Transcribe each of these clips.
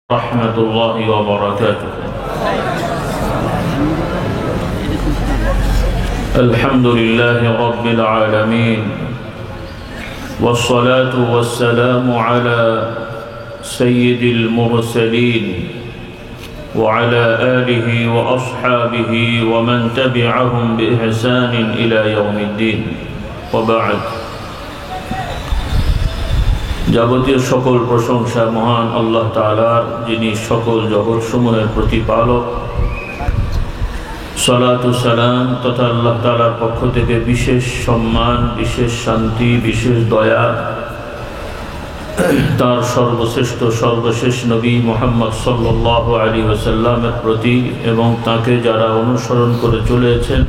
ورحمة الله وبركاته. الحمد لله رب العالمين، والصلاة والسلام على سيد المرسلين وعلى آله وأصحابه ومن تبعهم بإحسان إلى يوم الدين، وبعد। যাবতীয় সকল প্রশংসা মহান আল্লাহ তাআলার, যিনি সকল জগৎসমূহের প্রতিপালক। সালাত ও সালাম তথা আল্লাহ তাআলার পক্ষ থেকে বিশেষ সম্মান, বিশেষ শান্তি, বিশেষ দয়া তার সর্বশ্রেষ্ঠ সর্বশেষ নবী মুহাম্মদ সাল্লাল্লাহু আলাইহি ওয়াসাল্লামের প্রতি এবং তাকে যারা অনুসরণ করে চলেছেন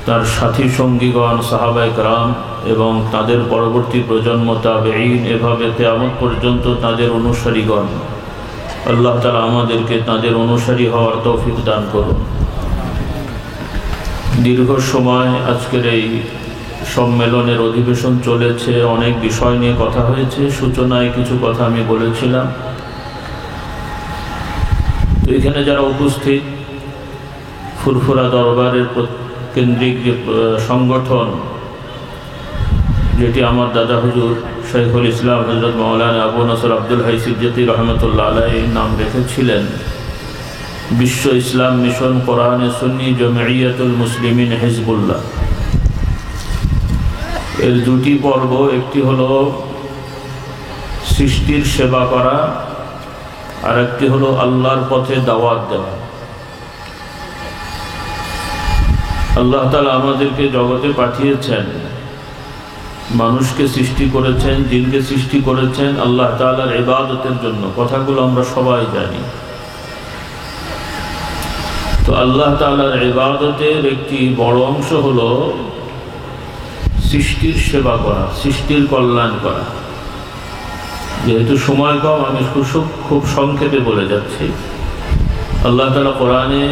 তার সাথী সঙ্গীগণ, সাহাবায়ে কেরাম এবং তাদের পরবর্তী প্রজন্ম তাবেঈন, এভাবে কিয়ামত পর্যন্ত তাদের অনুসারীগণ, আল্লাহ তাআলা আমাদেরকে তাদের অনুসারী হওয়ার তৌফিক দান করুন। দীর্ঘ সময় আজকের এই সম্মেলনের অধিবেশন চলেছে, অনেক বিষয় নিয়ে কথা হয়েছে। সূচনায় কিছু কথা আমি বলেছিলাম। তো এখানে যারা উপস্থিত, ফুরফুরা দরবারের কেন্দ্রিক যে সংগঠন, যেটি আমার দাদা হুজুর শাইখুল ইসলাম হযরত মাওলানা আবু নসর আব্দুল হাই সিদ্দিকী রহমতুল্লাহ আলাইহি নাম রেখেছিলেন, বিশ্ব ইসলাম মিশন কোরআনে সুন্নি জমিয়তুল মুসলিমিন হিজবুল্লাহ, এর দুটি পর্ব। একটি হলো সৃষ্টির সেবা করা, আর একটি হলো আল্লাহর পথে দাওয়াত দেওয়া। আল্লাহ তাআলা আমাদেরকে জগতে পাঠিয়েছেন, মানুষকে সৃষ্টি করেছেন, জিনকে সৃষ্টি করেছেন আল্লাহ তাআলার ইবাদতের জন্য। কথাগুলো আমরা সবাই জানি। তো আল্লাহ তাআলার ইবাদতের একটি বড় অংশ হলো সৃষ্টির সেবা করা, সৃষ্টির কল্যাণ করা। যেহেতু সময় কম, আমি খুব সংক্ষেপে বলে যাচ্ছি। আল্লাহ তাআলা কোরআনে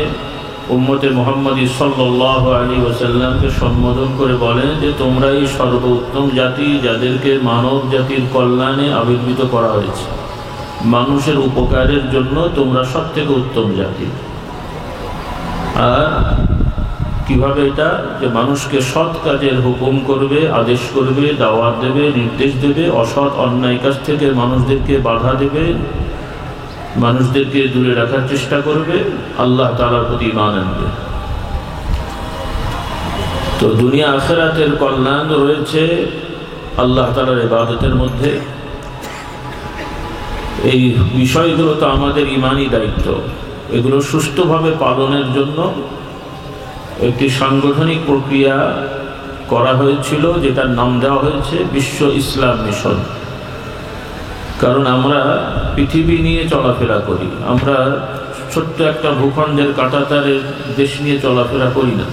উম্মতে মুহাম্মদী সাল্লাল্লাহু আলাইহি ওয়াসাল্লামকে সম্বোধন করে বলেন যে তোমরাই সর্বোত্তম জাতি, যাদেরকে মানব জাতির কল্যাণে আবির্ভূত করা হয়েছে। মানুষের উপকারের জন্য তোমরা সবথেকে উত্তম জাতি। আর কিভাবে এটা? যে মানুষকে সৎ কাজের হুকুম করবে, আদেশ করবে, দাওয়াত দেবে, নির্দেশ দেবে, অসৎ অন্যায় কাজ থেকে মানুষদেরকে বাধা দেবে, মানুষদেরকে দূরে রাখার চেষ্টা করবে, আল্লাহ তাআলার প্রতি ঈমান আনবে। তো দুনিয়া আখিরাতের কল্যাণ রয়েছে আল্লাহ তাআলার ইবাদতের মধ্যে। এই বিষয়গুলো তো আমাদের ঈমানি দায়িত্ব। এগুলো সুষ্ঠুভাবে পালনের জন্য একটি সাংগঠনিক প্রক্রিয়া করা হয়েছিল, যেটার নাম দেওয়া হয়েছে বিশ্ব ইসলাম মিশন। কারণ আমরা পৃথিবী নিয়ে চলাফেরা করি, আমরা ছোট্ট একটা ভূখণ্ডের কাঁটাতারের দেশ নিয়ে চলাফেরা করি না।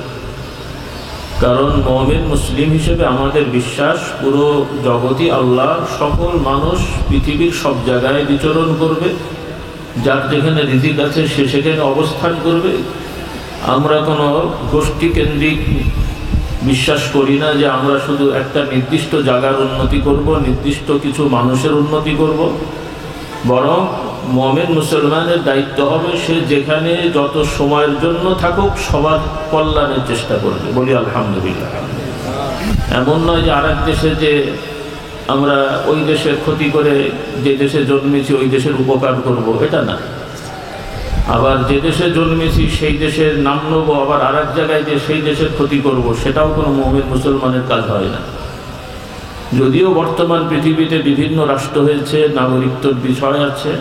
কারণ মুমিন মুসলিম হিসেবে আমাদের বিশ্বাস, পুরো জগতই আল্লাহ, সকল মানুষ পৃথিবীর সব জায়গায় বিচরণ করবে, যার যেখানে রিজিক আছে সে সেখানে অবস্থান করবে। আমরা কোনো গোষ্ঠী কেন্দ্রিক বিশ্বাস করি না যে আমরা শুধু একটা নির্দিষ্ট জায়গার উন্নতি করব, নির্দিষ্ট কিছু মানুষের উন্নতি করব। বরং মুমিন মুসলমানের দায়িত্ব হবে সে যেখানে যত সময়ের জন্য থাকুক সবার কল্যাণের চেষ্টা করবে। বলি আলহামদুলিল্লাহ। এমন নয় যে আরেক দেশে যে আমরা ওই দেশের ক্ষতি করে যে দেশে জন্মেছি ওই দেশের উপকার করব, এটা না। আবার যে দেশে জন্মেছি সেই দেশের নাম নেব, আবার আর এক জায়গায় যে সেই দেশের ক্ষতি করব, সেটাও কোনো মুমিন মুসলমানের কাজ হয় না। যদিও বর্তমান পৃথিবীতে বিভিন্ন রাষ্ট্র হয়েছে, নাগরিকত্বের বিষয় আছে,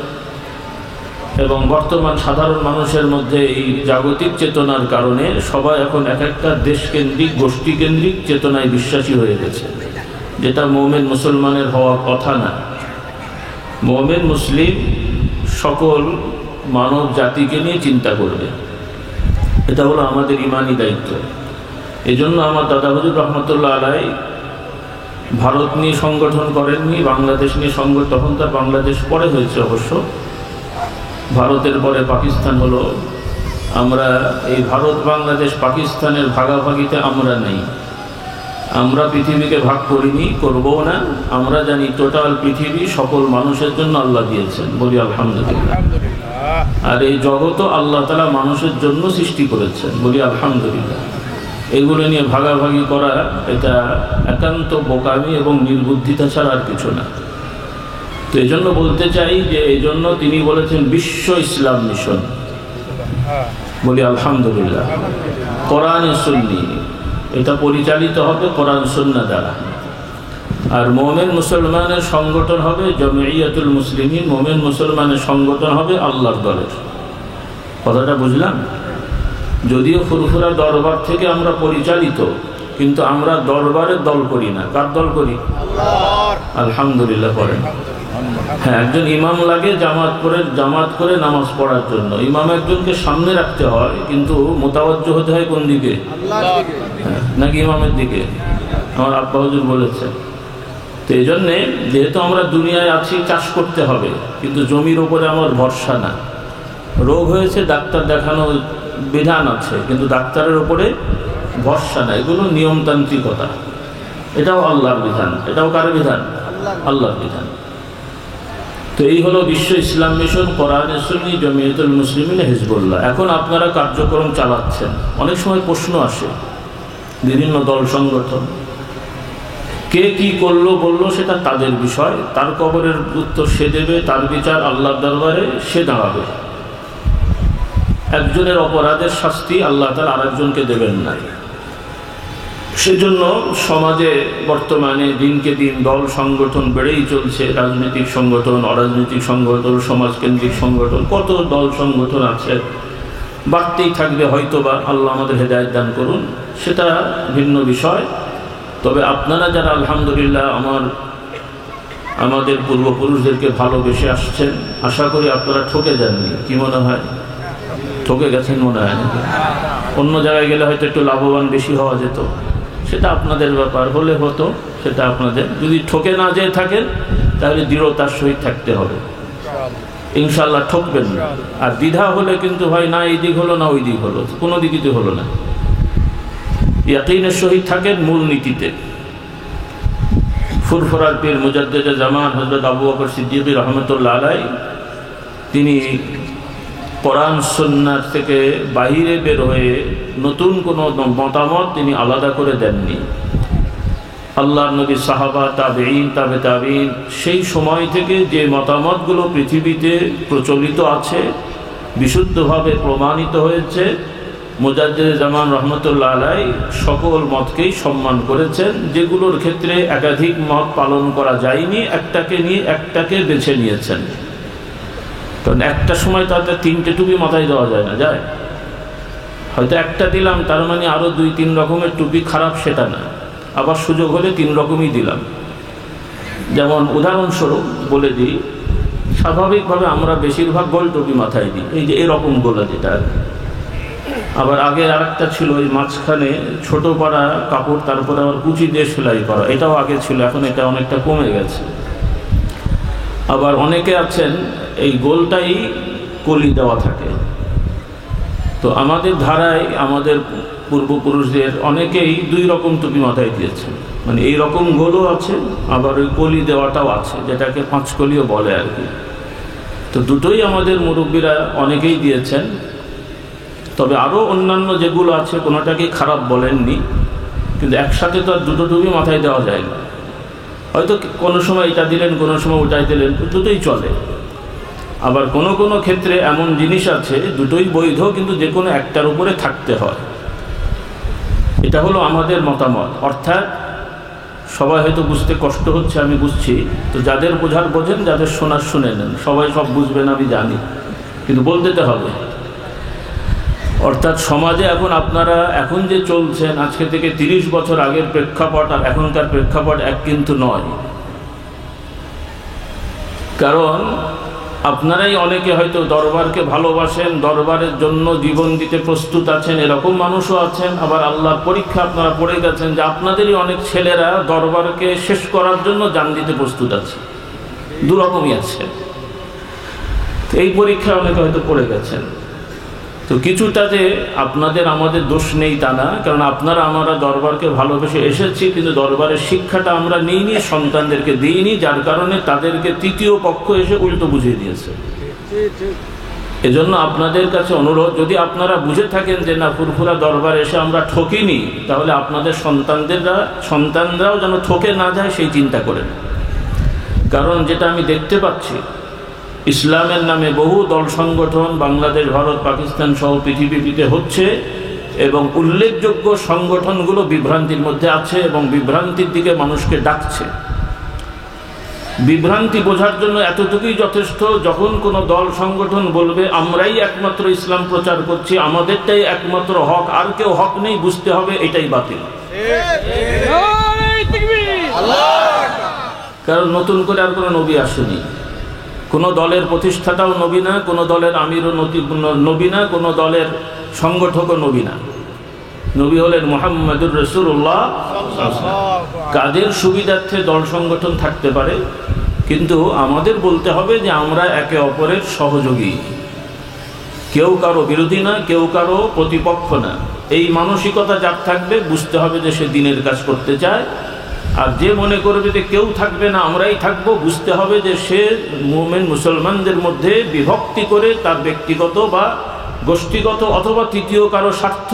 এবং বর্তমান সাধারণ মানুষের মধ্যে এই জাগতিক চেতনার কারণে সবাই এখন এক একটা দেশকেন্দ্রিক, গোষ্ঠীকেন্দ্রিক চেতনায় বিশ্বাসী হয়ে গেছে, যেটা মুমিন মুসলমানের হওয়ার কথা না। মুমিন মুসলিম সকল মানব জাতিকে নিয়ে চিন্তা করবে, এটা হলো আমাদের ঈমানি দায়িত্ব। এই জন্য আমার দাদা হুজুর রহমতুল্লাহ আলাইহি ভারত নিয়ে সংগঠন করেননি, বাংলাদেশ নিয়ে সংগঠন। তখন তার বাংলাদেশ পরে হয়েছে অবশ্য, ভারতের পরে পাকিস্তান হলো। আমরা এই ভারত, বাংলাদেশ, পাকিস্তানের ভাগাভাগিতে আমরা নেই। আমরা পৃথিবীকে ভাগ করিনি, করবও না। আমরা জানি টোটাল পৃথিবী সকল মানুষের জন্য আল্লাহ দিয়েছেন, বলি আলহামদুলিল্লাহ। আর এই জগৎও আল্লাহ তাআলা মানুষের জন্য সৃষ্টি করেছেন, বলি আলহামদুলিল্লাহ। এগুলো নিয়ে ভাগাভাগি করা এটা একান্ত বোকামি এবং নির্বুদ্ধিতা ছাড়া আর কিছু না। তো এই জন্য বলতে চাই যে এই জন্য তিনি বলেছেন বিশ্ব ইসলাম মিশন, বলি আলহামদুলিল্লাহ। কোরআন সুন্নি এটা পরিচালিত হবে কোরআন সুন্নাহ দ্বারা। আর মোমেন মুসলমানের সংগঠন হবে জমিয়তুল মুসলিমিন, মোমেন মুসলমানের সংগঠন হবে আল্লাহর দলের। কথাটা বুঝলাম? যদিও ফুরফুরা দরবার থেকে আমরা পরিচালিত, কিন্তু আমরা দরবারের দল করি না। কার দল করি? আলহামদুলিল্লাহ পড়েন। হ্যাঁ, একজন ইমাম লাগে জামাত করে নামাজ পড়ার জন্য। ইমাম একজনকে সামনে রাখতে হয়, কিন্তু মোতাবজ্জ হতে হয় কোন দিকে? নাকি ইমামের দিকে? আমার আব্বা হুজুর বলেছে। তো এই জন্যে যেহেতু আমরা দুনিয়ায় আছি, চাষ করতে হবে, কিন্তু জমির উপরে আমার ভরসা না। রোগ হয়েছে, ডাক্তার দেখানো বিধান আছে, কিন্তু ডাক্তারের উপরে ভরসা না। এগুলো নিয়মতান্ত্রিকতা। এটাও আল্লাহর বিধান। এটাও কার বিধান? আল্লাহর বিধান। তো এই হলো বিশ্ব ইসলাম মিশন, কোরআন সুন্নি, জমিয়তুল মুসলিমিন, হিজবুল্লাহ। এখন আপনারা কার্যক্রম চালাচ্ছেন। অনেক সময় প্রশ্ন আসে, বিভিন্ন দল সংগঠন কে কি করলো বললো সেটা তাদের বিষয়, তার কবরের উত্তর সে দেবে, তার বিচার আল্লাহর দরবারে সে দাঁড়াবে। একজনের অপরাধের শাস্তি আল্লাহ তাআলা আরেকজনকে দেবেন না। সেজন্য সমাজে বর্তমানে দিনকে দিন দল সংগঠন বেড়েই চলছে। রাজনৈতিক সংগঠন, অরাজনৈতিক সংগঠন, সমাজকেন্দ্রিক সংগঠন, কত দল সংগঠন আছে, বাড়তেই থাকবে হয়তোবা। আল্লাহ আমাদের হেদায়েত দান করুন, সেটা ভিন্ন বিষয়। তবে আপনারা যারা আলহামদুলিল্লাহ আমাদের পূর্বপুরুষদেরকে ভালোবেসে আসছেন, আশা করি আপনারা ঠকে যাননি। কি মনে হয়? ঠকে গেছেন মনে হয় নাকি? অন্য জায়গায় গেলে হয়তো একটু লাভবান বেশি হওয়া যেত, সেটা আপনাদের ব্যাপার। হলে হতো, সেটা আপনাদের। যদি ঠকে না যেয়ে থাকেন তাহলে দৃঢ়তার সহিত থাকতে হবে, ইনশাআল্লাহ ঠকবেন না। আর দ্বিধা হলে কিন্তু ভাই না এই দিক হলো না ওই দিক হলো, কোনো দিকই তো হলো না। ইয়াকিনের সহিত থাকেন মূল নীতিতে। ফুরফুরার পীর মুজাদ্দিদে জামান হযরত আবু বকর সিদ্দিক রাহমাতুল্লাহ আলাইহি, তিনি কোরআন সুন্নাহ থেকে বাহিরে বের হয়ে নতুন কোনো মতামত তিনি আলাদা করে দেননি। আল্লাহর নবী, সাহাবা, তাবেঈন, তাবে তাবেঈন, সেই সময় থেকে যে মতামতগুলো পৃথিবীতে প্রচলিত আছে, বিশুদ্ধভাবে প্রমাণিত হয়েছে, মুজাদ্দিদে জামান রহমতুল্লাহ আলাইহি সকল মতকেই সম্মান করেছেন। যেগুলোর ক্ষেত্রে একাধিক মত পালন করা যায়নি, একটাকে নিয়ে একটাকে বেছে নিয়েছেন। কারণ একটা সময় তাতে তিনটে টুপি মাথায় দেওয়া যায় না, যায়? হয়তো একটা দিলাম, তার মানে আরও 2-3 রকমের টুপি খারাপ, সেটা না। আবার সুযোগ হলে 3 রকমই দিলাম। যেমন উদাহরণস্বরূপ বলে দিই, স্বাভাবিকভাবে আমরা বেশিরভাগ গোল টুপি মাথায় দিই, এই যে এরকম গোলা যেটা। আবার আগে আরেকটা ছিল, ওই মাঝখানে ছোট পাড়া কাপড়, তারপরে আবার কুচি দিয়ে সেলাই করা, এটাও আগে ছিল, এখন এটা অনেকটা কমে গেছে। আবার অনেকে আছেন এই গোলটাই কলি দেওয়া থাকে। তো আমাদের ধারায় আমাদের পূর্বপুরুষদের অনেকেই 2 রকম টুপি মাথায় দিয়েছেন, মানে এই রকম গোলও আছে, আবার ওই কলি দেওয়াটাও আছে, যেটাকে 5 কলিও বলে আর কি। তো দুটোই আমাদের মুরব্বীরা অনেকেই দিয়েছেন। তবে আরও অন্যান্য যেগুলো আছে কোনোটাকেই খারাপ বলেননি, কিন্তু একসাথে তো আর 2টো টুপি মাথায় দেওয়া যায় না। হয়তো কোনো সময় এটা দিলেন, কোনো সময় ওটাই দিলেন, দুটোই চলে। আবার কোনো কোনো ক্ষেত্রে এমন জিনিস আছে দুটোই বৈধ, কিন্তু যে কোনো একটার উপরে থাকতে হয়। এটা হলো আমাদের মতামত। অর্থাৎ সবাই হয়তো বুঝতে কষ্ট হচ্ছে, আমি বুঝছি। তো যাদের বোঝার বোঝেন, যাদের শোনার শুনে নেন। সবাই সব বুঝবেন আমি জানি, কিন্তু বলতে তো হবে। অর্থাৎ সমাজে এখন যে চলছেন, আজকে থেকে 30 বছর আগের প্রেক্ষাপট আর এখনকার প্রেক্ষাপট এক কিন্তু নয়। কারণ আপনারাই অনেকে হয়তো দরবারকে ভালোবাসেন, দরবারের জন্য জীবন দিতে প্রস্তুত আছেন, এরকম মানুষও আছেন। আবার আল্লাহর পরীক্ষা আপনারা পড়ে গেছেন যে আপনাদেরই অনেক ছেলেরা দরবারকে শেষ করার জন্য জান দিতে প্রস্তুত আছে। দুরকমই আছে। এই পরীক্ষা অনেকে হয়তো পড়ে গেছেন। তো কিছুটাতে আপনাদের আমাদের দোষ নেই তা না, কারণ আপনারা আমরা দরবারকে ভালোবেসে এসেছি, কিন্তু দরবারের শিক্ষাটা আমরা নিইনি, সন্তানদেরকে দিইনি, যার কারণে তাদেরকে তৃতীয় পক্ষ এসে উল্টো বুঝিয়ে দিয়েছে। এজন্য আপনাদের কাছে অনুরোধ, যদি আপনারা বুঝে থাকেন যে না ফুরফুরা দরবার এসে আমরা ঠকিনি, তাহলে আপনাদের সন্তানরাও যেন ঠকে না যায় সেই চিন্তা করেন। কারণ যেটা আমি দেখতে পাচ্ছি, ইসলামের নামে বহু দল সংগঠন বাংলাদেশ, ভারত, পাকিস্তান সহ পৃথিবীতে হচ্ছে, এবং উল্লেখযোগ্য সংগঠনগুলো বিভ্রান্তির মধ্যে আছে এবং বিভ্রান্তির দিকে মানুষকে ডাকছে। বিভ্রান্তি বোঝার জন্য এতটুকুই যথেষ্ট, যখন কোনো দল সংগঠন বলবে আমরাই একমাত্র ইসলাম প্রচার করছি, আমাদেরটাই একমাত্র হক, আর কেউ হক নেই, বুঝতে হবে এটাই বাতিল। কারণ নতুন করে আর কোনো নবী আসেনি, কোনো দলের প্রতিষ্ঠাতাও নবী না, কোনো দলের আমিরও নবী না, কোনো দলের সংগঠকও নবী না। নবী হলেন মুহাম্মদুর রাসূলুল্লাহ। কাদের সুবিধার্থে দল সংগঠন থাকতে পারে, কিন্তু আমাদের বলতে হবে যে আমরা একে অপরের সহযোগী, কেউ কারো বিরোধী না, কেউ কারো প্রতিপক্ষ না। এই মানসিকতা যার থাকবে, বুঝতে হবে যে সে দ্বীনের কাজ করতে চায়। আর যে মনে করবে যে কেউ থাকবে না আমরাই থাকবো, বুঝতে হবে যে সে মুমিন মুসলমানদের মধ্যে বিভক্তি করে তার ব্যক্তিগত বা গোষ্ঠীগত অথবা তৃতীয় কারো স্বার্থ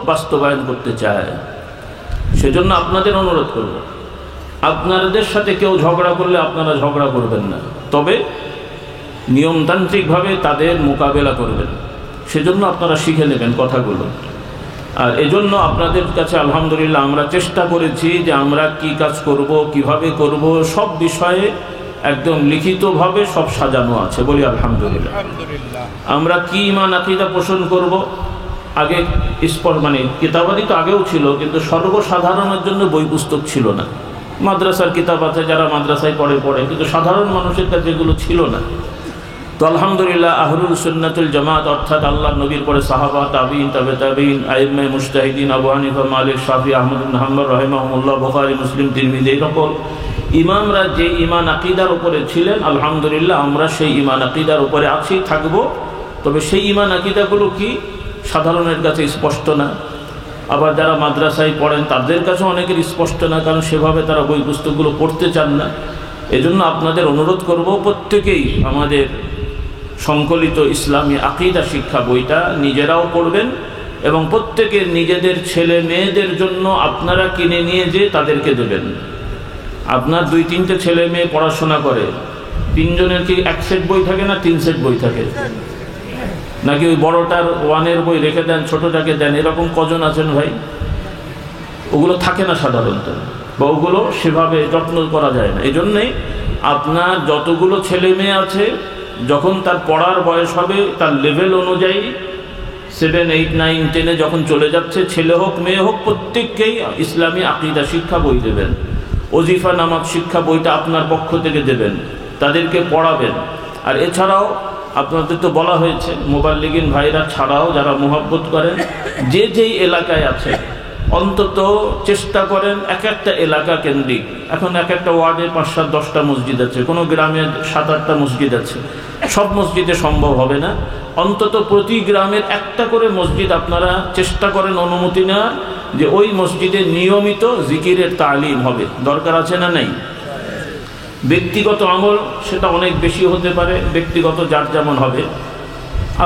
বাস্তবায়ন করতে চায়। সেজন্য আপনাদের অনুরোধ করব, আপনাদের সাথে কেউ ঝগড়া করলে আপনারা ঝগড়া করবেন না, তবে নিয়মতান্ত্রিকভাবে তাদের মোকাবেলা করবেন। সেজন্য আপনারা শিখে নেবেন কথাগুলো। আর এজন্য আপনাদের কাছে আলহামদুলিল্লাহ আমরা চেষ্টা করেছি যে আমরা কি কাজ করব, কিভাবে করব, সব বিষয়ে একদম লিখিতভাবে সব সাজানো আছে, বলি আলহামদুলিল্লাহ। আমরা কি ঈমান আকীদা পোষণ করব, আগে মানে কিতাবাদি তো আগেও ছিল, কিন্তু সর্বসাধারণের জন্য বই পুস্তক ছিল না। মাদ্রাসার কিতাব আছে, যারা মাদ্রাসায় পড়ে, কিন্তু সাধারণ মানুষের কাছে এগুলো ছিল না। তো আলহামদুলিল্লাহ আহলুল সুন্নাতুল জামাত, অর্থাৎ আল্লাহর নবীর পরে সাহাবা, তাবিঈন, তাবে তাবিঈন, আইম্মায়ে মুজতাহিদিন, আবু হানিফা, মালিক, শাফি, আহমদ ইবনে হাম্বল রাহিমাহুল্লাহ, বুখারী, মুসলিম, তিরমিজি, এই সকল ইমামরা যে ঈমান আকীদার উপরে ছিলেন, আলহামদুলিল্লাহ আমরা সেই ঈমান আকীদার উপরে আছি, থাকবো। তবে সেই ঈমান আকীদাগুলো কি সাধারণের কাছে স্পষ্ট না, আবার যারা মাদ্রাসায় পড়েন তাদের কাছে অনেকের স্পষ্ট না, কারণ সেভাবে তারা বই পুস্তকগুলো পড়তে চান না। এজন্য আপনাদের অনুরোধ করব, প্রত্যেকেই আমাদের সংকলিত ইসলামী আকীদা শিক্ষা বইটা নিজেরাও পড়বেন, এবং প্রত্যেকের নিজেদের ছেলে মেয়েদের জন্য আপনারা কিনে নিয়ে যেয়ে তাদেরকে দেবেন। আপনার 2-3টে ছেলে মেয়ে পড়াশোনা করে, 3 জনের কি 1 সেট বই থাকে না 3 সেট বই থাকে? নাকি ওই বড়টার 1-এর বই রেখে দেন, ছোটটাকে দেন? এরকম কজন আছেন ভাই? ওগুলো থাকে না সাধারণত, বা ওগুলো সেভাবে যত্ন করা যায় না। এই জন্যেই আপনার যতগুলো ছেলে মেয়ে আছে, যখন তার পড়ার বয়স হবে, তার লেভেল অনুযায়ী 7, 8, 9, 10-এ যখন চলে যাচ্ছে, ছেলে হোক মেয়ে হোক, প্রত্যেককেই ইসলামী আকীদা শিক্ষা বই দেবেন। ওজিফা নামাজ শিক্ষা বইটা আপনার পক্ষ থেকে দেবেন, তাদেরকে পড়াবেন। আর এছাড়াও আপনাদের তো বলা হয়েছে, মুবাল্লিগিন ভাইরা ছাড়াও যারা মুহাব্বত করেন, যে যেই এলাকায় আছে অন্তত চেষ্টা করেন এক একটা এলাকা কেন্দ্রিক। এখন এক একটা ওয়ার্ডে 5-7-10টা মসজিদ আছে, কোনো গ্রামে 7-8টা মসজিদ আছে, সব মসজিদে সম্ভব হবে না। অন্তত প্রতি গ্রামের একটা করে মসজিদ আপনারা চেষ্টা করেন অনুমতি নেওয়ার, যে ওই মসজিদে নিয়মিত জিকিরের তালিম হবে। দরকার আছে না নাই? ব্যক্তিগত আমল সেটা অনেক বেশি হতে পারে, ব্যক্তিগত যার যেমন হবে।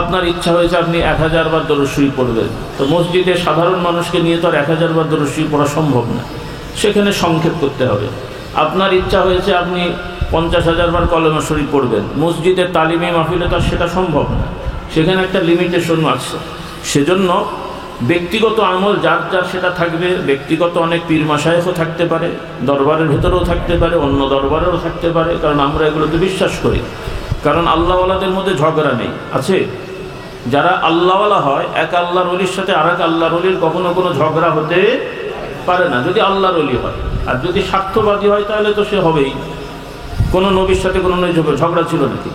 আপনার ইচ্ছা হয়েছে আপনি 1000 বার দরুদ শরীফ পড়বেন, তো মসজিদে সাধারণ মানুষকে নিয়ে তো আর 1000 বার দরুদ শরীফ পড়া সম্ভব না, সেখানে সংক্ষেপ করতে হবে। আপনার ইচ্ছা হয়েছে আপনি 50,000 বার কলেমা শরীফ পড়বেন, মসজিদের তালিমি মাহফিলে তো সেটা সম্ভব না, সেখানে একটা লিমিটেশন আছে। সেজন্য ব্যক্তিগত আমল যার যার সেটা থাকবে। ব্যক্তিগত অনেক পীর মাশায়েখও থাকতে পারে, দরবারের ভেতরেও থাকতে পারে, অন্য দরবারেও থাকতে পারে, কারণ আমরা এগুলোতে বিশ্বাস করি। কারণ আল্লাহওয়ালাদের মধ্যে ঝগড়া নেই, আছে। যারা আল্লাহওয়ালা হয়, এক আল্লাহর ওলির সাথে আর এক আল্লাহর ওলির কখনো কোনো ঝগড়া হতে পারে না, যদি আল্লাহর ওলি হয়। আর যদি স্বার্থবাদী হয় তাহলে তো সে হবেই। কোনো নবীর সাথে কোনো ঝগড়া ছিল নাকি?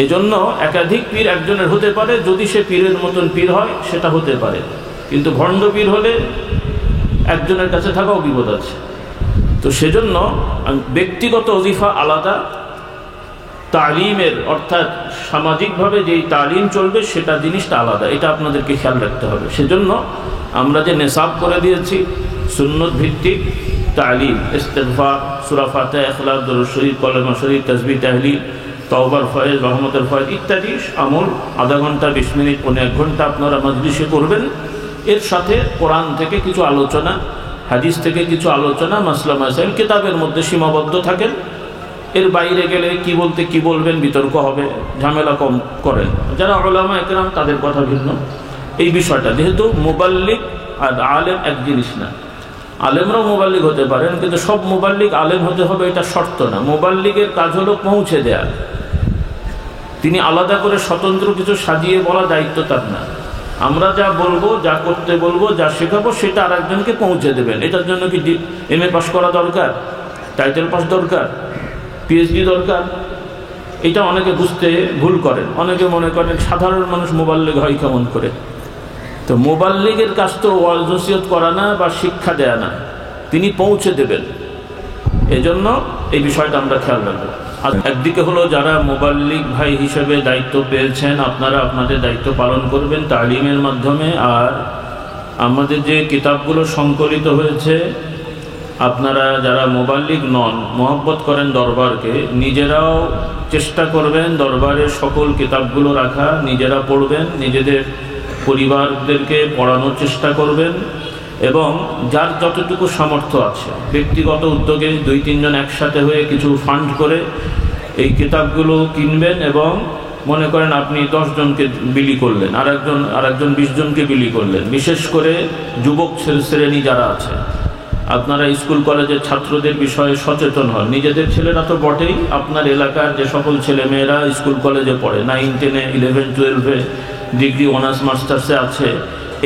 এজন্য একাধিক পীর একজনের হতে পারে, যদি সে পীরের মতন পীর হয় সেটা হতে পারে, কিন্তু ভণ্ড পীর হলে একজনের কাছে থাকাও বিপদ আছে। তো সেজন্য ব্যক্তিগত ওজিফা আলাদা, তালিমের অর্থাৎ সামাজিকভাবে যেই তালিম চলবে সেটা জিনিসটা আলাদা, এটা আপনাদেরকে খেয়াল রাখতে হবে। সেজন্য আমরা যে নেশাব করে দিয়েছি সুন্নত ভিত্তিক তালিম, ইস্তেগফার, সূরা ফাতিহা, ইখলাস, দরুদ শরীফ, কলেমা শরীফ, তাসবিহ, তাহলিল, তওবার ফয়েজ, রহমতের ফয়েজ ইত্যাদি আমল আধা ঘন্টা, 20 মিনিট, 1 ঘন্টা আপনারা মজলিসে করবেন। এর সাথে কোরআন থেকে কিছু আলোচনা, হাদিস থেকে কিছু আলোচনা, মাসলা মাসাইল কিতাবের মধ্যে সীমাবদ্ধ থাকেন। এর বাইরে গেলে কি বলতে কি বলবেন বিতর্ক হবে, ঝামেলা কম করেন। যারা উলামা একরাম তাদের কথা ভিন্ন। এই বিষয়টা যেহেতু মুবাল্লিগ আর আলেম এক জিনিস না, আলেমরাও মুবাল্লিগ হতে পারেন, কিন্তু সব মুবাল্লিগ আলেম হতে হবে এটা শর্ত না। মুবাল্লিগের কাজ হলো পৌঁছে দেয়া, তিনি আলাদা করে স্বতন্ত্র কিছু সাজিয়ে বলা দায়িত্ব তার না। আমরা যা বলবো, যা করতে বলবো, যা শেখাবো সেটা আর একজনকে পৌঁছে দেবেন। এটার জন্য কি MA পাস করা দরকার, টাইটেল পাস দরকার, PhD দরকার? এটা অনেকে বুঝতে ভুল করেন। অনেকে মনে করেন সাধারণ মানুষ মুবাল্লিগ হয় কেমন করে। তো মুবাল্লিগের কাজ তো ওয়াজ নসিহত করা না বা শিক্ষা দেয়া না, তিনি পৌঁছে দেবেন। এজন্য এই বিষয়টা আমরা খেয়াল রাখবো। আর একদিকে হলো যারা মুবাল্লিগ ভাই হিসেবে দায়িত্ব পেয়েছেন, আপনারা আপনাদের দায়িত্ব পালন করবেন তালিমের মাধ্যমে। আর আমাদের যে কিতাবগুলো সংকলিত হয়েছে, আপনারা যারা মুবাল্লিগ নন, মহব্বত করেন দরবারকে, নিজেরাও চেষ্টা করবেন দরবারের সকল কিতাবগুলো রাখা, নিজেরা পড়বেন, নিজেদের পরিবারদেরকে পড়ানোর চেষ্টা করবেন। এবং যার যতটুকু সামর্থ্য আছে ব্যক্তিগত উদ্যোগে 2-3 জন একসাথে হয়ে কিছু ফান্ড করে এই কিতাবগুলো কিনবেন। এবং মনে করেন আপনি 10 জনকে বিলি করলেন, আরেকজন 20 জনকে বিলি করলেন। বিশেষ করে যুবক শ্রেণী যারা আছে, আপনারা স্কুল কলেজের ছাত্রদের বিষয়ে সচেতন হন। নিজেদের ছেলেরা তো বটেই, আপনার এলাকার যে সকল ছেলেমেয়েরা স্কুল কলেজে পড়ে, 9, 10, 11, 12 ডিগ্রি, অনার্স, মাস্টার্সে আছে,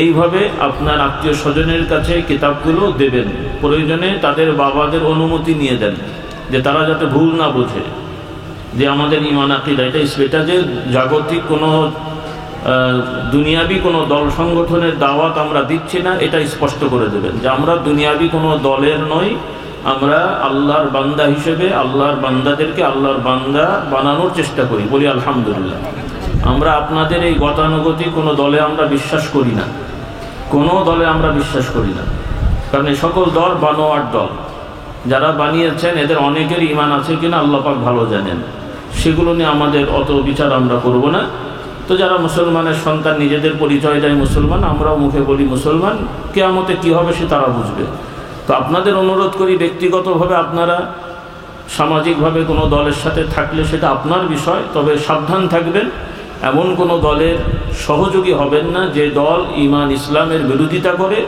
এইভাবে আপনার আত্মীয় স্বজনের কাছে কিতাবগুলো দেবেন। প্রয়োজনে তাদের বাবাদের অনুমতি নিয়ে দেন, যে তারা যাতে ভুল না বোঝে যে আমাদের ঈমান আকীদা এটা যে জাগতিক কোনো দুনিয়াবি কোনো দল সংগঠনের দাওয়াত আমরা দিচ্ছি না, এটা স্পষ্ট করে দেবেন যে আমরা দুনিয়াবি কোনো দলের নই, আমরা আল্লাহর বান্দা হিসেবে আল্লাহর বান্দাদেরকে আল্লাহর বান্দা বানানোর চেষ্টা করি। বলি আলহামদুলিল্লাহ। আমরা আপনাদের এই গতানুগতিক কোনো দলে আমরা বিশ্বাস করি না, কোনো দলে আমরা বিশ্বাস করি না। কারণ এই সকল দল বানোয়ার দল, যারা বানিয়েছেন এদের অনেকের ঈমান আছে কিনা আল্লাহ পাক ভালো জানেন। সেগুলো নিয়ে আমাদের অত বিচার আমরা করব না। তো যারা মুসলমানের সন্তান, নিজেদের পরিচয় দেয় মুসলমান, আমরাও মুখে বলি মুসলমান, কিয়ামতে কি হবে সে তারা বুঝবে। তো আপনাদের অনুরোধ করি, ব্যক্তিগতভাবে আপনারা সামাজিকভাবে কোনো দলের সাথে থাকলে সেটা আপনার বিষয়, তবে সাবধান থাকবেন। এমন কোনো দলের সহযোগী হবেন না যে দল ঈমান ইসলামের বিরোধিতা করে,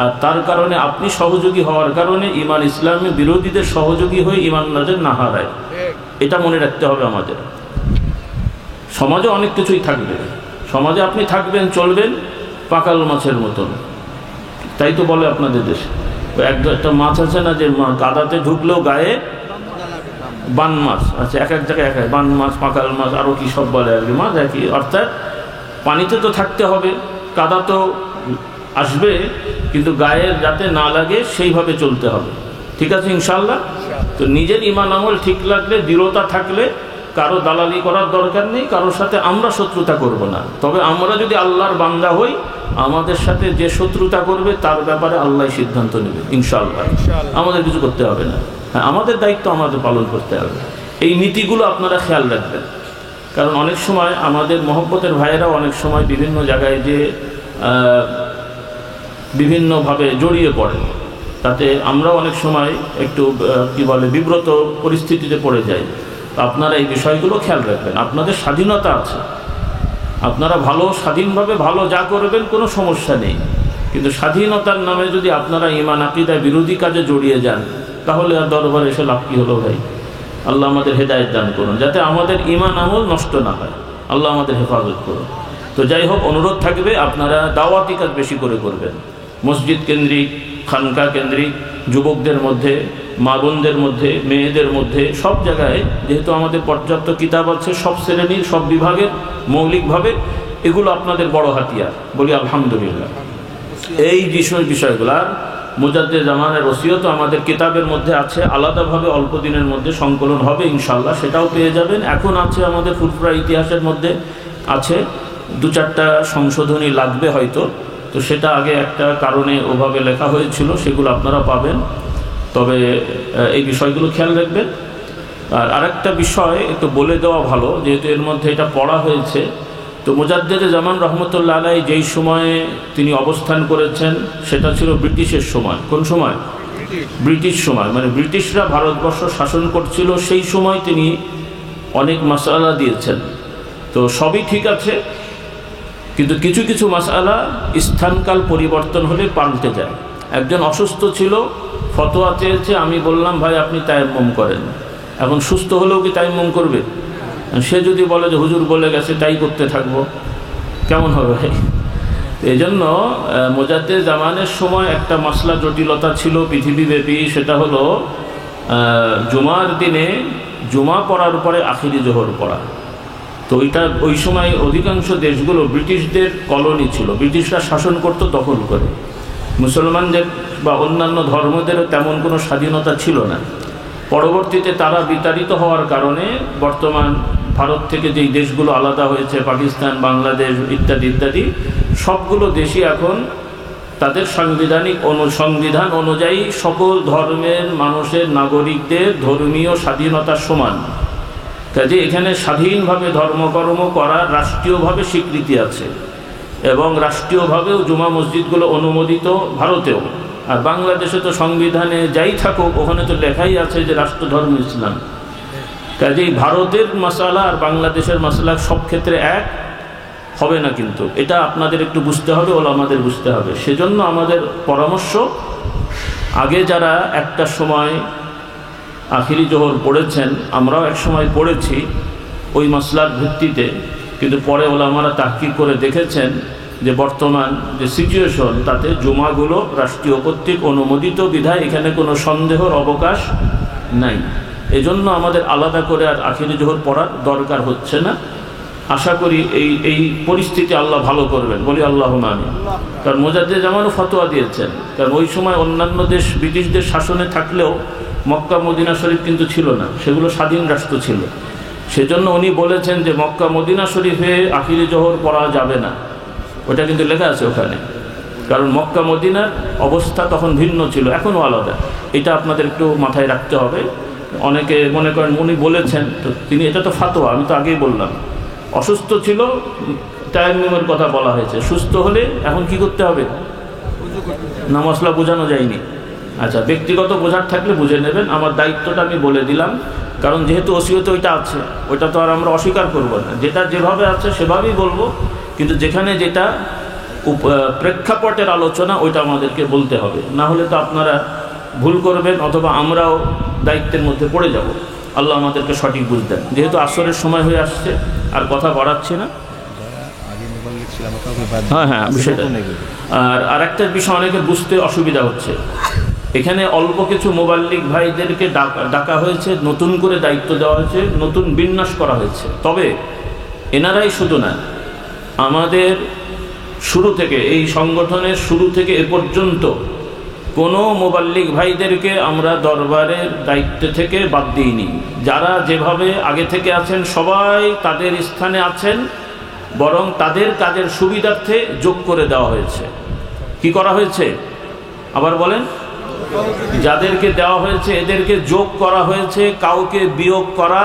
আর তার কারণে আপনি সহযোগী হওয়ার কারণে ঈমান ইসলামের বিরোধীদের সহযোগী হয়ে ঈমান না হারায়। এটা মনে রাখতে হবে আমাদের। সমাজে অনেক কিছুই থাকবে, সমাজে আপনি থাকবেন, চলবেন পাকাল মাছের মতন, তাই তো বলে আপনাদের দেশে। একটা মাছ আছে না, যে কাদাতে ঢুকলেও গায়ে বান মাছ আছে, এক জায়গায় এক বান মাছ, পাকাল মাছ, আরও কি সব বলে আর কি মাছ একই। অর্থাৎ পানিতে তো থাকতে হবে, কাদা তো আসবে, কিন্তু গায়ে যাতে না লাগে সেইভাবে চলতে হবে। ঠিক আছে ইনশাআল্লাহ। তো নিজের ঈমান আমল ঠিক লাগলে, দৃঢ়তা থাকলে কারো দালালি করার দরকার নেই, কারোর সাথে আমরা শত্রুতা করব না। তবে আমরা যদি আল্লাহর বান্দা হই, আমাদের সাথে যে শত্রুতা করবে তার ব্যাপারে আল্লাহ সিদ্ধান্ত নেবে ইনশাআল্লাহ। আমাদের কিছু করতে হবে না। হ্যাঁ, আমাদের দায়িত্ব আমাদের পালন করতে হবে। এই নীতিগুলো আপনারা খেয়াল রাখবেন। কারণ অনেক সময় আমাদের মহব্বতের ভাইয়েরাও অনেক সময় বিভিন্ন জায়গায় যে বিভিন্নভাবে জড়িয়ে পড়ে, তাতে আমরাও অনেক সময় একটু বিব্রত পরিস্থিতিতে পড়ে যাই। আপনারা এই বিষয়গুলো খেয়াল রাখবেন। আপনাদের স্বাধীনতা আছে, আপনারা ভালো স্বাধীনভাবে ভালো যা করবেন কোনো সমস্যা নেই, কিন্তু স্বাধীনতার নামে যদি আপনারা ঈমান আকীদা বিরোধী কাজে জড়িয়ে যান, তাহলে আর দরবারে এসে লাভ কি হলো ভাই? আল্লাহ আমাদের হেদায়েত দান করুন, যাতে আমাদের ঈমান আমল নষ্ট না হয়। আল্লাহ আমাদের হেফাজত করুন। তো যাই হোক, অনুরোধ থাকবে আপনারা দাওয়াতি কাজ বেশি করে করবেন। মসজিদ কেন্দ্রিক, খানকা কেন্দ্রিক, যুবকদের মধ্যে, মা বোনদের মধ্যে, মেয়েদের মধ্যে, সব জায়গায় যেহেতু আমাদের পর্যাপ্ত কিতাব আছে, সব শ্রেণীর সব বিভাগের মৌলিকভাবে, এগুলো আপনাদের বড় হাতিয়ার। বলি আলহামদুলিল্লাহ। এই বিষয়গুলো আর মুজাদ্দিদ জামানের ওসিয়ত আমাদের কিতাবের মধ্যে আছে, আলাদাভাবে অল্প দিনের মধ্যে সংকলন হবে ইনশাআল্লাহ, সেটাও পেয়ে যাবেন। এখন আছে আমাদের ফুরফুরা ইতিহাসের মধ্যে আছে, 2-4টা সংশোধনী লাগবে হয়তো, তো সেটা আগে একটা কারণে ওভাবে লেখা হয়েছিল, সেগুলো আপনারা পাবেন। তবে এই বিষয়গুলো খেয়াল রাখবেন। আর আরেকটা বিষয় একটু বলে দেওয়া ভালো, যেহেতু এর মধ্যে এটা পড়া হয়েছে। তো মুজাদ্দিদ জামান রহমতুল্লাহ আলাইহি যেই সময়ে তিনি অবস্থান করেছেন সেটা ছিল ব্রিটিশের সময়। কোন সময়? ব্রিটিশ সময়, মানে ব্রিটিশরা ভারতবর্ষ শাসন করছিল, সেই সময় তিনি অনেক মাসআলা দিয়েছেন। তো সবই ঠিক আছে, কিন্তু কিছু কিছু মাসআলা স্থানকাল পরিবর্তন হলে পাল্টে যায়। একজন অসুস্থ ছিল, ফতোয়া চেয়েছে, আমি বললাম ভাই আপনি তায়াম্মুম করেন। এখন সুস্থ হলেও কি তায়াম্মুম করবে? সে যদি বলে যে হুজুর বলে গেছে তাই করতে থাকবো, কেমন হবে ভাই? এই জন্য মুজাদ্দিদ জামানের সময় একটা মাসলা জটিলতা ছিল পৃথিবীব্যাপী, সেটা হলো জুমার দিনে জুমা পড়ার পরে আখিরি জোহর পড়া। তো ওই সময় অধিকাংশ দেশগুলো ব্রিটিশদের কলোনি ছিল, ব্রিটিশরা শাসন করত দখল করে। মুসলমানদের বা অন্যান্য ধর্মদেরও তেমন কোনো স্বাধীনতা ছিল না। পরবর্তীতে তারা বিতাড়িত হওয়ার কারণে বর্তমান ভারত থেকে যেই দেশগুলো আলাদা হয়েছে, পাকিস্তান, বাংলাদেশ ইত্যাদি ইত্যাদি, সবগুলো দেশই এখন তাদের সংবিধান অনুযায়ী সকল ধর্মের মানুষের, নাগরিকদের ধর্মীয় স্বাধীনতা সমান। কাজে এখানে স্বাধীনভাবে ধর্মকর্ম করার রাষ্ট্রীয়ভাবে স্বীকৃতি আছে, এবং রাষ্ট্রীয়ভাবেও জুমা মসজিদগুলো অনুমোদিত ভারতেও। আর বাংলাদেশে তো সংবিধানে যাই থাকুক ওখানে তো লেখাই আছে যে রাষ্ট্রধর্ম ইসলাম। কাজেই ভারতের মাসালা আর বাংলাদেশের মাসালা সব ক্ষেত্রে এক হবে না, কিন্তু এটা আপনাদের একটু বুঝতে হবে, ওলামাদের বুঝতে হবে। সেজন্য আমাদের পরামর্শ, আগে যারা একটা সময় আখিরি জোহর পড়েছেন, আমরাও এক সময় পড়েছি ওই মাসলার ভিত্তিতে, কিন্তু পরে ওলামারা তাহকিক করে দেখেছেন যে বর্তমান যে সিচুয়েশন, তাতে জুমাগুলো রাষ্ট্রীয় কর্তৃক অনুমোদিত বিধায় এখানে কোনো সন্দেহের অবকাশ নাই। এজন্য আমাদের আলাদা করে আর আখিরি জোহর পড়ার দরকার হচ্ছে না। আশা করি এই পরিস্থিতি আল্লাহ ভালো করবেন, বলি আল্লাহুম্মা আমিন। কারণ মুজাদ্দিদ জামানও ফতোয়া দিয়েছেন, কারণ ওই সময় অন্যান্য দেশ ব্রিটিশদের শাসনে থাকলেও মক্কা মদিনা শরীফ কিন্তু ছিল না, সেগুলো স্বাধীন রাষ্ট্র ছিল। সেজন্য উনি বলেছেন যে মক্কা মদিনা শরীফে আখিরি জোহর পড়া যাবে না, ওটা কিন্তু লেখা আছে ওখানে। কারণ মক্কা মদিনার অবস্থা তখন ভিন্ন ছিল, এখনও আলাদা। এটা আপনাদের একটু মাথায় রাখতে হবে। অনেকে মনে করেন উনি বলেছেন, তো তিনি, এটা তো ফাতোয়া, আমি তো আগেই বললাম। অসুস্থ ছিল, তায়াম্মুমের কথা বলা হয়েছে, সুস্থ হলে এখন কি করতে হবে? না মশলা বোঝানো যায়নি। আচ্ছা, ব্যক্তিগত বোঝার থাকলে বুঝে নেবেন, আমার দায়িত্বটা আমি বলে দিলাম। কারণ যেহেতু ওসিয়তে ওইটা আছে, ওইটা তো আর আমরা অস্বীকার করব না, যেটা যেভাবে আছে সেভাবেই বলবো। কিন্তু যেখানে যেটা প্রেক্ষাপটের আলোচনা, ওইটা আমাদেরকে বলতে হবে, না হলে তো আপনারা ভুল করবেন অথবা আমরাও দায়িত্বের মধ্যে পড়ে যাব। আল্লাহ আমাদেরকে সঠিক বুঝতেন। যেহেতু আসরের সময় হয়ে আসছে, আর কথা বাড়াচ্ছি না। হ্যাঁ, বিষয়টা। আর একটা বিষয় অনেকে বুঝতে অসুবিধা হচ্ছে, এখানে অল্প কিছু মুবাল্লিগ ভাইদেরকে ডাকা হয়েছে, নতুন করে দায়িত্ব দেওয়া হয়েছে, নতুন বিন্যাস করা হয়েছে। তবে এনারাই শুধু না, আমাদের শুরু থেকে, এই সংগঠনের শুরু থেকে এ পর্যন্ত কোনো মুবাল্লিগ ভাইদেরকে আমরা দরবারের দায়িত্ব থেকে বাদ দিইনি। যারা যেভাবে আগে থেকে আছেন সবাই তাদের স্থানে আছেন, বরং তাদের কাজের সুবিধার্থে যোগ করে দেওয়া হয়েছে। কি করা হয়েছে আবার বলেন? যাদেরকে দেওয়া হয়েছে এদেরকে যোগ করা হয়েছে, কাউকে বিয়োগ করা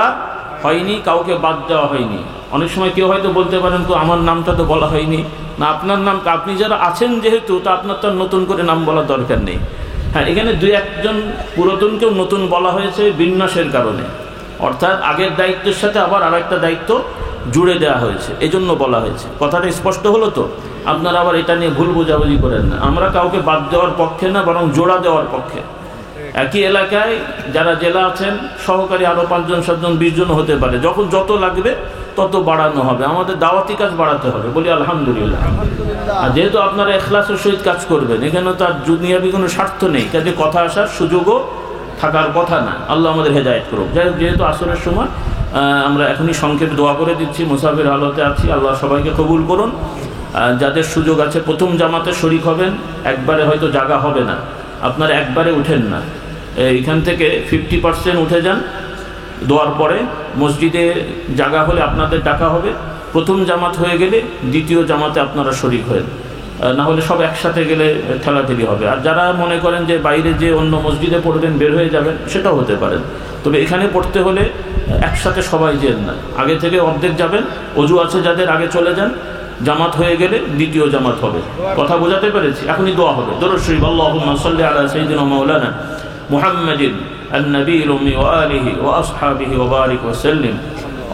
হয়নি, কাউকে বাদ দেওয়া হয়নি। অনেক সময় কেউ হয়তো বলতে পারেন তো আমার নামটা তো বলা হয়নি। না, আপনার নাম, আপনি যারা আছেন যেহেতু, তা আপনার তো নতুন করে নাম বলার দরকার নেই। হ্যাঁ, এখানে 2-1 পুরাতনকেও নতুন বলা হয়েছে বিন্যাসের কারণে, অর্থাৎ আগের দায়িত্বের সাথে আবার আরেকটা দায়িত্ব জুড়ে দেওয়া হয়েছে, এজন্য বলা হয়েছে। কথাটা স্পষ্ট হলো তো? আপনারা আবার এটা নিয়ে ভুল বোঝাবুঝি করেন না। আমরা কাউকে বাদ দেওয়ার পক্ষে না, বরং জোড়া দেওয়ার পক্ষে। একই এলাকায় যারা জেলা আছেন, সহকারী আরও 5-7 20 জন হতে পারে, যখন যত লাগবে তত বাড়ানো হবে। আমাদের দাওয়াতি কাজ বাড়াতে হবে, বলি আলহামদুলিল্লাহ। আর যেহেতু আপনারা ইখলাসের সহিত কাজ করবেন, এখানে তার দুনিয়াবি কোনো স্বার্থ নেই, কাজে কথা আসার সুযোগও থাকার কথা না। আল্লাহ আমাদের হেদায়েত করুক। যাই হোক, যেহেতু আসরের সময়, আমরা এখনই সংক্ষেপে দোয়া করে দিচ্ছি। মুসাফির হালতে আছি, আল্লাহ সবাইকে কবুল করুন। যাদের সুযোগ আছে প্রথম জামাতে শরীক হবেন, একবারে হয়তো জায়গা হবে না। আপনারা একবারে উঠেন না, এখান থেকে 50% উঠে যান। দোয়ার পরে মসজিদে জায়গা হলে আপনাদের ডাকা হবে। প্রথম জামাত হয়ে গেলে দ্বিতীয় জামাতে আপনারা শরীক হয়ে, না হলে সব একসাথে গেলে ঠেলাঠেলি হবে। আর যারা মনে করেন যে বাইরে যে অন্য মসজিদে পড়বেন বের হয়ে যাবেন, সেটাও হতে পারেন। তবে এখানে পড়তে হলে একসাথে সবাই যেন না, আগে থেকে অর্ধেক যাবেন, অজু আছে যাদের আগে চলে যান, জামাত হয়ে গেলে দ্বিতীয় জামাত হবে। কথা বোঝাতে পেরেছি? এখনই দোয়া হবে। দরুদ শরীফ, আল্লাহুম্মা সাল্লি আলা সাইয়্যিদিনা মাওলানা মুহাম্মাদিন النبي الأمي وآله وأصحابه وبارك وسلم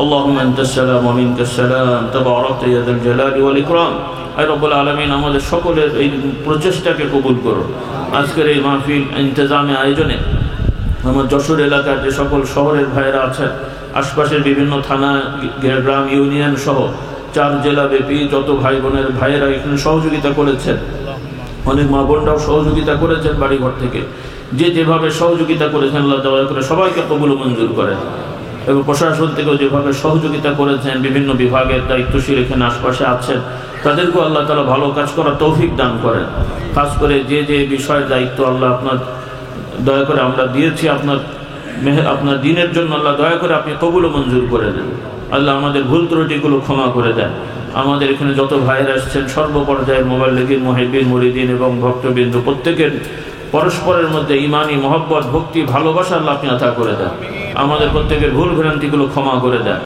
اللهم أنت السلام ومنك السلام تباركت يا ذا الجلال والإكرام। আয় রব্বুল আলামিন আমাদের সকলের এই প্রচেষ্টাকে কবুল করো। আজকের এই মাহফিল ইন্তজামে আয়োজনে আমার যশোর এলাকার যে সকল শহরের ভাইয়েরা আছেন, আশপাশের বিভিন্ন থানা, গ্রাম, ইউনিয়ন সহ 4 জেলা ব্যাপী যত ভাই বোনের ভাইয়েরা এখানে সহযোগিতা করেছেন, অনেক মা বোনরাও সহযোগিতা করেছেন বাড়িঘর থেকে, যে যেভাবে সহযোগিতা করেছেন আল্লাহ দয়া করে সবাইকে কবুল মঞ্জুর করেন। এবং প্রশাসন থেকেও যেভাবে সহযোগিতা করেছেন, বিভিন্ন বিভাগের দায়িত্বশীল এখানে আশপাশে আছেন, তাদেরকেও আল্লাহ তাআলা ভালো কাজ করার তৌফিক দান করেন। খাস করে যে যে বিষয়ের দায়িত্ব আল্লাহ আপনার দয়া করে আমরা দিয়েছি আপনার দিনের জন্য, আল্লাহ দয়া করে আপনি কবুল মঞ্জুর করে দেন। আল্লাহ আমাদের ভুল ত্রুটিগুলো ক্ষমা করে দেন। আমাদের এখানে যত ভাইয়েরা আসছেন সর্বপর্যায়ের মোবাইল লেগির মুহিব্বিন মুরিদিন এবং ভক্তবৃন্দ, প্রত্যেকের পরস্পরের মধ্যে ইমানি মহব্বত, ভক্তি, ভালোবাসা আল্লাহ আপনি আতা করে দেন। আমাদের প্রত্যেকের ভুল ভ্রান্তিগুলো ক্ষমা করে দেন।